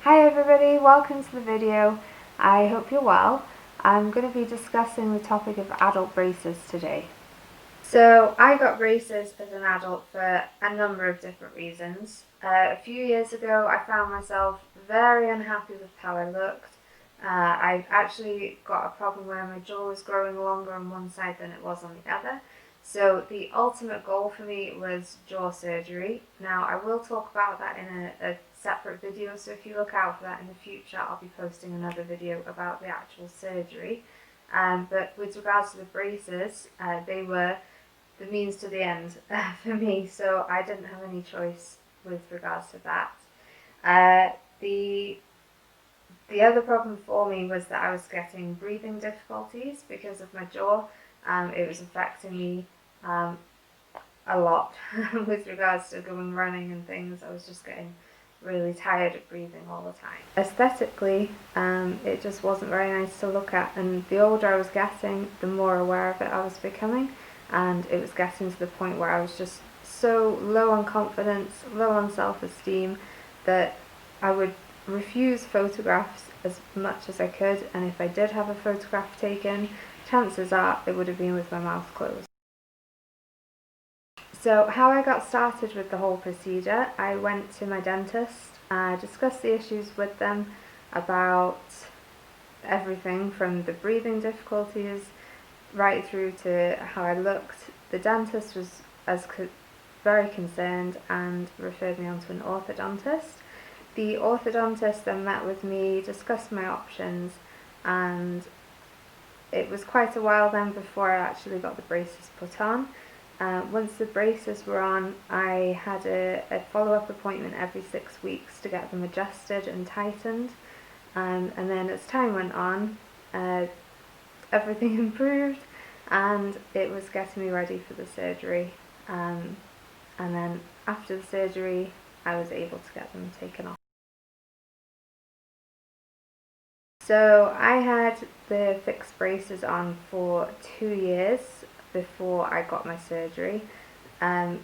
Hi everybody, welcome to the video. I hope you're well. I'm going to be discussing the topic of adult braces today. So I got braces as an adult for a number of different reasons. A few years ago I found myself very unhappy with how I looked. I actually got a problem where my jaw was growing longer on one side than it was on the other. So the ultimate goal for me was jaw surgery. Now I will talk about that in a separate video, so if you look out for that in the future, I'll be posting another video about the actual surgery. But with regards to the braces, they were the means to the end for me, so I didn't have any choice with regards to that. The other problem for me was that I was getting breathing difficulties because of my jaw. It was affecting me a lot with regards to going running and things. I was just getting really tired of breathing all the time. Aesthetically, it just wasn't very nice to look at, and the older I was getting, the more aware of it I was becoming, and it was getting to the point where I was just so low on confidence, low on self-esteem, that I would refuse photographs as much as I could, and if I did have a photograph taken, chances are it would have been with my mouth closed. So how I got started with the whole procedure, I went to my dentist, discussed the issues with them about everything from the breathing difficulties right through to how I looked. The dentist was very concerned and referred me on to an orthodontist. The orthodontist then met with me, discussed my options, and it was quite a while then before I actually got the braces put on. Once the braces were on, I had a follow-up appointment every 6 weeks to get them adjusted and tightened. And then as time went on, everything improved, and it was getting me ready for the surgery. And then after the surgery, I was able to get them taken off. So I had the fixed braces on for 2 years before I got my surgery. I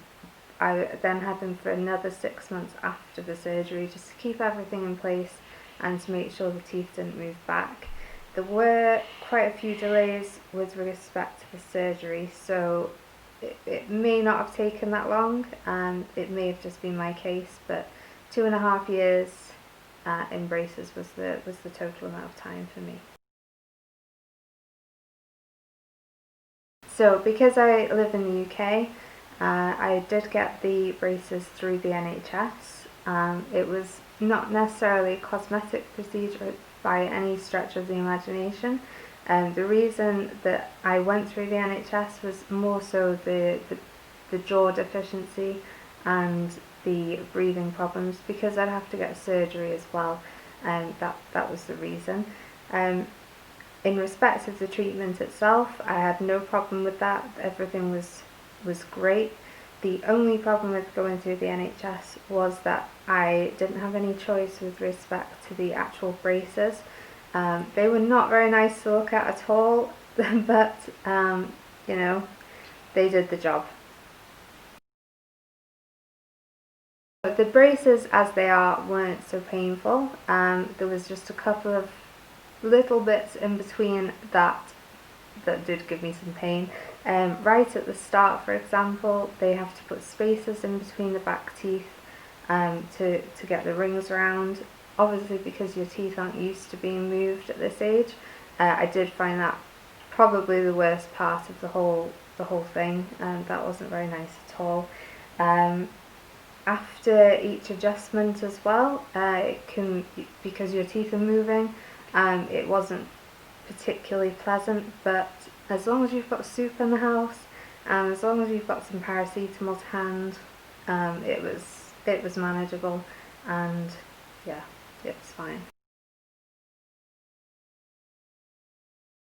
then had them for another 6 months after the surgery, just to keep everything in place and to make sure the teeth didn't move back. There were quite a few delays with respect to the surgery, so it may not have taken that long, and it may have just been my case, but 2.5 years in braces was the total amount of time for me. So because I live in the UK, I did get the braces through the NHS. It was not necessarily a cosmetic procedure by any stretch of the imagination. The reason that I went through the NHS was more so the jaw deficiency and the breathing problems, because I'd have to get surgery as well, and that was the reason. In respect of the treatment itself, I had no problem with that. Everything was great. The only problem with going through the NHS was that I didn't have any choice with respect to the actual braces. They were not very nice to look at all, but you know, they did the job. The braces as they are weren't so painful. There was just a couple of little bits in between that did give me some pain. Right at the start, for example, they have to put spacers in between the back teeth to get the rings around. Obviously, because your teeth aren't used to being moved at this age, I did find that probably the worst part of the whole thing, and that wasn't very nice at all. After each adjustment as well, it can, because your teeth are moving, it wasn't particularly pleasant, but as long as you've got soup in the house, and as long as you've got some paracetamol to hand, it was manageable, and yeah, it was fine.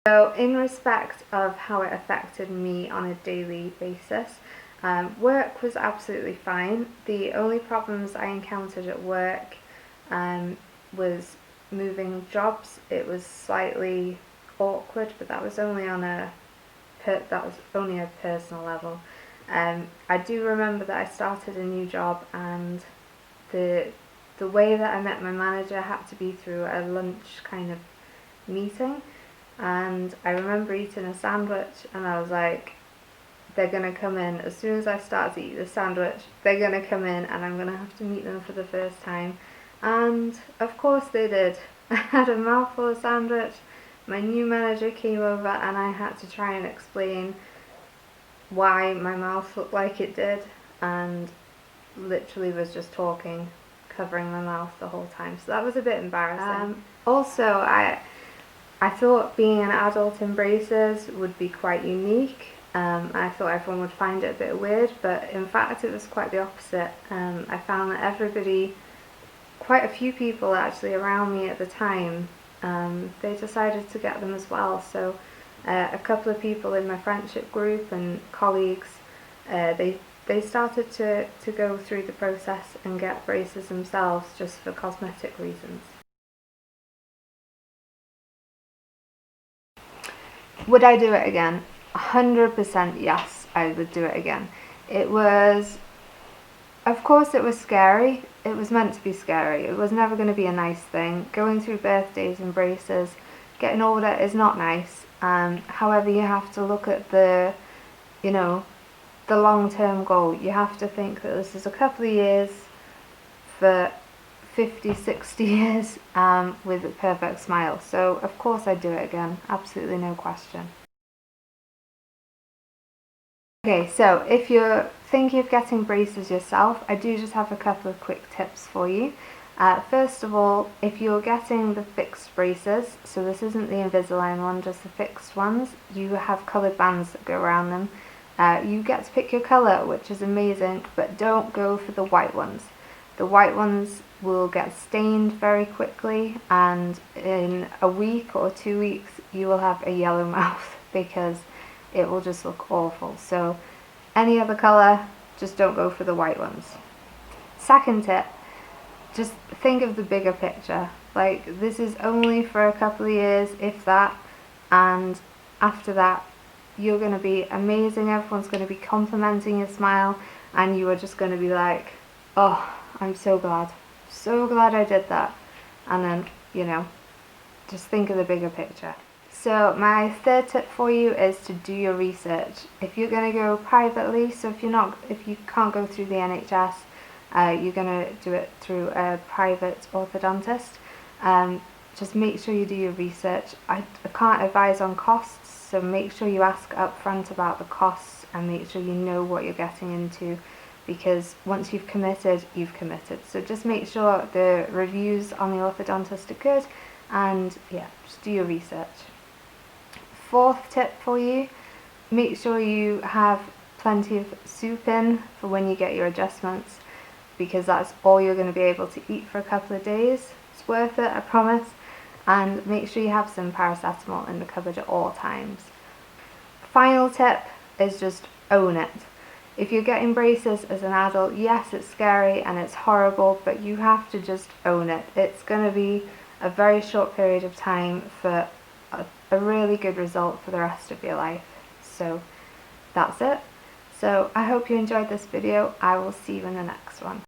So in respect of how it affected me on a daily basis, work was absolutely fine. The only problems I encountered at work was moving jobs. It was slightly awkward, but that was only on a personal level. I do remember that I started a new job, and the the way that I met my manager had to be through a lunch kind of meeting, and I remember eating a sandwich and I was like, they're going to come in, as soon as I start to eat the sandwich, they're going to come in and I'm going to have to meet them for the first time. And of course they did. I had a mouthful of sandwich, my new manager came over and I had to try and explain why my mouth looked like it did, and literally was just talking, covering my mouth the whole time, so that was a bit embarrassing. Also, I thought being an adult in braces would be quite unique. I thought everyone would find it a bit weird, but in fact it was quite the opposite. I found that everybody, quite a few people actually around me at the time, they decided to get them as well. So a couple of people in my friendship group and colleagues, they started to go through the process and get braces themselves just for cosmetic reasons. Would I do it again? 100% yes, I would do it again. It was, of course it was scary. It was meant to be scary. It was never going to be a nice thing. Going through birthdays and braces, getting older is not nice. However, you have to look at the long-term goal. You have to think that this is a couple of years for 50, 60 years with a perfect smile. So of course I'd do it again, absolutely no question. Okay, so if you're thinking of getting braces yourself, I do just have a couple of quick tips for you. First of all, if you're getting the fixed braces, so this isn't the Invisalign one, just the fixed ones, you have coloured bands that go around them. You get to pick your colour, which is amazing, but don't go for the white ones. The white ones will get stained very quickly, and in a week or 2 weeks you will have a yellow mouth because it will just look awful. So any other colour, just don't go for the white ones. Second tip, just think of the bigger picture. Like, this is only for a couple of years, if that, and after that you're going to be amazing. Everyone's going to be complimenting your smile and you are just going to be like, oh, I'm so glad I did that. And then, just think of the bigger picture. So my third tip for you is to do your research. If you're going to go privately, so if you can't go through the NHS, you're going to do it through a private orthodontist, just make sure you do your research. I can't advise on costs, so make sure you ask up front about the costs and make sure you know what you're getting into, because once you've committed, you've committed. So just make sure the reviews on the orthodontist are good, and yeah, just do your research. Fourth tip for you, make sure you have plenty of soup in for when you get your adjustments, because that's all you're going to be able to eat for a couple of days. It's worth it, I promise. And make sure you have some paracetamol in the cupboard at all times. Final tip is just own it. If you're getting braces as an adult, yes, it's scary and it's horrible, but you have to just own it. It's going to be a very short period of time for a really good result for the rest of your life. So that's it. So I hope you enjoyed this video. I will see you in the next one.